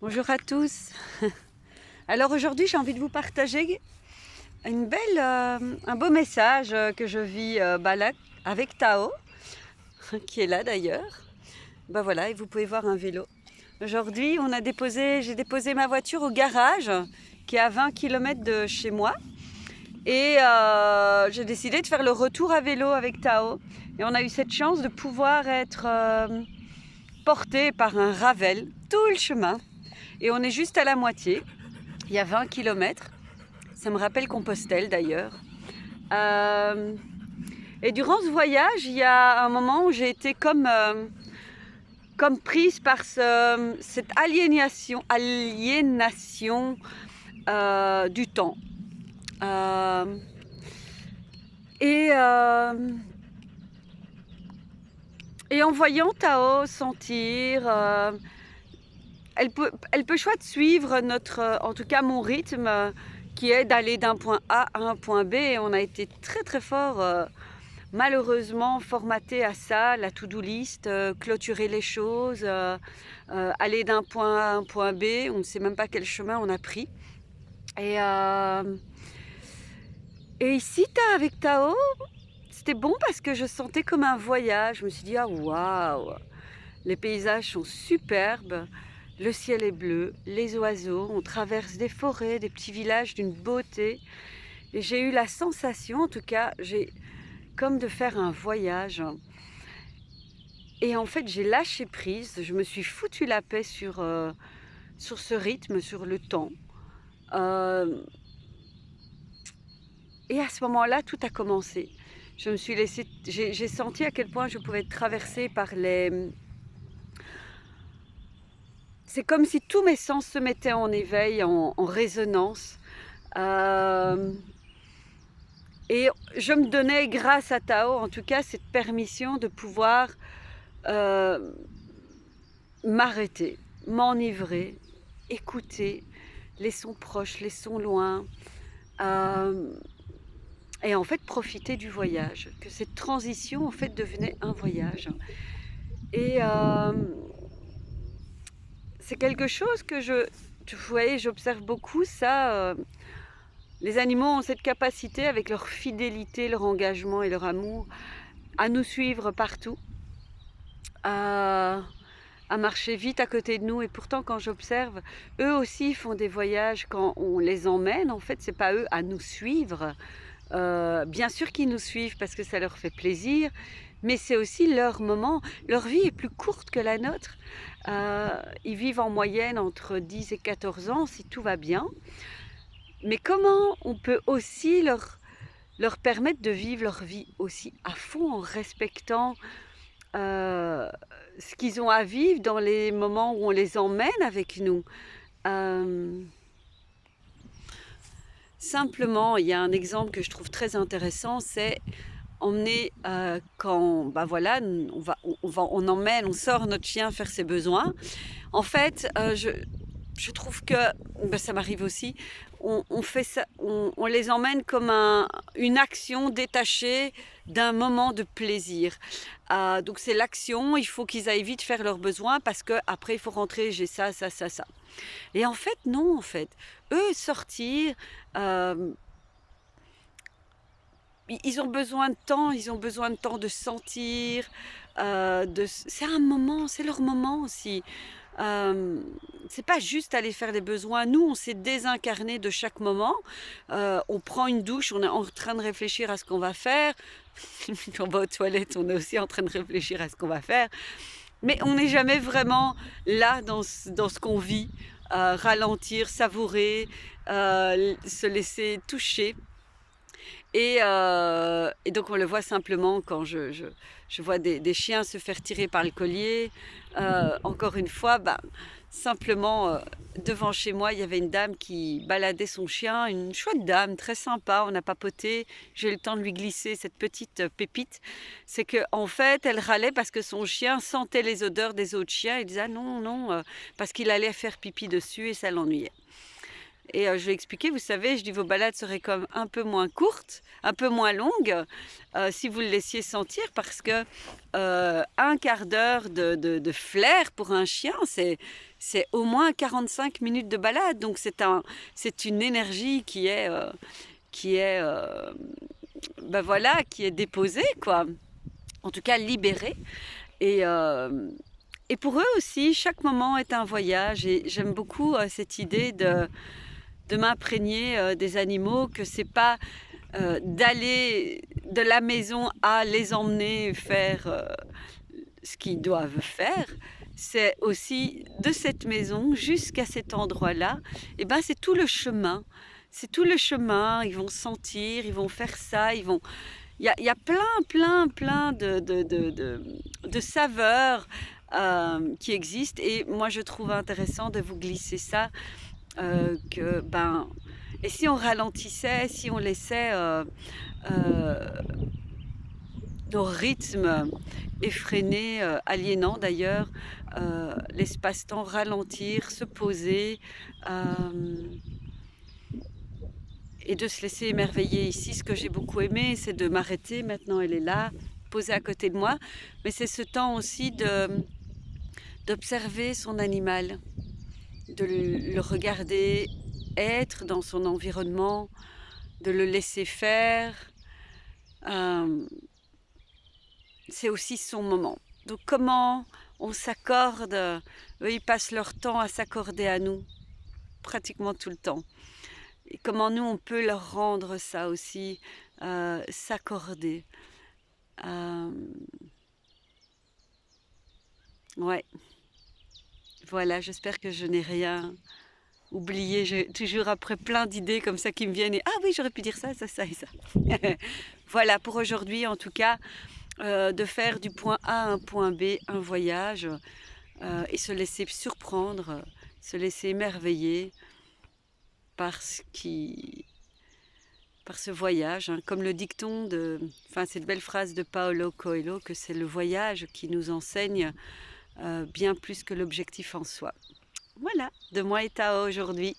Bonjour à tous. Alors aujourd'hui, j'ai envie de vous partager un beau message que je vis là, avec Tao, qui est là d'ailleurs. Voilà, et vous pouvez voir un vélo. Aujourd'hui, j'ai déposé ma voiture au garage, qui est à 20 km de chez moi. Et j'ai décidé de faire le retour à vélo avec Tao. Et on a eu cette chance de pouvoir être porté par un Ravel tout le chemin. Et on est juste à la moitié. Il y a 20 km. Ça me rappelle Compostelle d'ailleurs. Et durant ce voyage, il y a un moment où j'ai été comme prise par cette aliénation du temps. Et, euh, et en voyant Tao sentir, elle peut choisir de suivre en tout cas mon rythme, qui est d'aller d'un point A à un point B. Et on a été très très fort, malheureusement, formaté à ça, la to-do list, clôturer les choses, aller d'un point A à un point B. On ne sait même pas quel chemin on a pris. Et, euh, et ici, avec Tao, c'était bon parce que je sentais comme un voyage. Je me suis dit, ah waouh, les paysages sont superbes. Le ciel est bleu, les oiseaux, on traverse des forêts, des petits villages d'une beauté. Et j'ai eu la sensation, en tout cas, comme de faire un voyage. Et en fait, j'ai lâché prise, je me suis foutu la paix sur ce rythme, sur le temps. Euh, et à ce moment-là, tout a commencé. J'ai senti à quel point je pouvais être traversée par les... C'est comme si tous mes sens se mettaient en éveil, en résonance. Euh, et je me donnais, grâce à Tao, en tout cas, cette permission de pouvoir euh, m'arrêter, m'enivrer, écouter les sons proches, les sons loin, euh, et en fait profiter du voyage, que cette transition en fait devenait un voyage. Et c'est quelque chose que vous voyez, j'observe beaucoup ça. Les animaux ont cette capacité, avec leur fidélité, leur engagement et leur amour, à nous suivre partout, à marcher vite à côté de nous. Et pourtant, quand j'observe, eux aussi font des voyages quand on les emmène. En fait, c'est pas eux à nous suivre. Bien sûr qu'ils nous suivent parce que ça leur fait plaisir, mais c'est aussi leur moment. Leur vie est plus courte que la nôtre. Ils vivent en moyenne entre 10 et 14 ans si tout va bien. Mais comment on peut aussi leur permettre de vivre leur vie aussi à fond, en respectant euh, ce qu'ils ont à vivre dans les moments où on les emmène avec nous. Euh, Simplement, il y a un exemple que je trouve très intéressant, c'est emmener quand, voilà, on emmène, on sort notre chien faire ses besoins. En fait, je trouve que, ça m'arrive aussi, on fait ça, on les emmène comme une action détachée d'un moment de plaisir. Donc c'est l'action, il faut qu'ils aillent vite faire leurs besoins parce que après il faut rentrer, j'ai ça, ça, ça, ça. Et en fait, non, en fait, eux sortir. euh, Ils ont besoin de temps, ils ont besoin de temps de sentir. C'est un moment, c'est leur moment aussi. Euh, c'est pas juste aller faire des besoins. Nous, on s'est désincarné de chaque moment. On prend une douche, on est en train de réfléchir à ce qu'on va faire. Quand on va aux toilettes, on est aussi en train de réfléchir à ce qu'on va faire. Mais on n'est jamais vraiment là dans ce qu'on vit. Ralentir, savourer, se laisser toucher. Et donc on le voit simplement quand je vois des chiens se faire tirer par le collier. Encore une fois, simplement devant chez moi, il y avait une dame qui baladait son chien, une chouette dame, très sympa, on a papoté, j'ai eu le temps de lui glisser cette petite pépite. C'est qu'en fait, elle râlait parce que son chien sentait les odeurs des autres chiens et disait ah non, non, parce qu'il allait faire pipi dessus et ça l'ennuyait. Et je lui ai expliqué, vous savez, je dis vos balades seraient comme un peu moins courtes, un peu moins longues, si vous le laissiez sentir, parce que un quart d'heure de flair pour un chien, c'est au moins 45 minutes de balade. Donc c'est une énergie ben voilà, qui est déposée, quoi. En tout cas libérée. Et, et pour eux aussi, chaque moment est un voyage. Et j'aime beaucoup cette idée de m'imprégner des animaux, que c'est pas d'aller de la maison à les emmener faire ce qu'ils doivent faire, c'est aussi de cette maison jusqu'à cet endroit-là, et ben c'est tout le chemin. C'est tout le chemin, ils vont sentir, ils vont faire ça, ils vont... Il y a plein de saveurs qui existent, et moi je trouve intéressant de vous glisser ça, que ben... Et si on ralentissait, si on laissait nos rythmes effrénés, aliénants d'ailleurs, l'espace-temps ralentir, se poser et de se laisser émerveiller. Ici, ce que j'ai beaucoup aimé, c'est de m'arrêter, maintenant elle est là, posée à côté de moi, mais c'est ce temps aussi d'observer son animal, de le regarder être dans son environnement, de le laisser faire. C'est aussi son moment. Donc comment on s'accorde, eux ils passent leur temps à s'accorder à nous, pratiquement tout le temps. Et comment nous on peut leur rendre ça aussi, s'accorder. Ouais, voilà, j'espère que je n'ai rien oublié. J'ai toujours après plein d'idées comme ça qui me viennent et ah oui, j'aurais pu dire ça, ça, ça et ça. Voilà pour aujourd'hui en tout cas. De faire du point A à un point B un voyage et se laisser surprendre, se laisser émerveiller par ce voyage, hein. Comme le dicton enfin cette belle phrase de Paulo Coelho, que c'est le voyage qui nous enseigne bien plus que l'objectif en soi. Voilà, de moi et Tao aujourd'hui.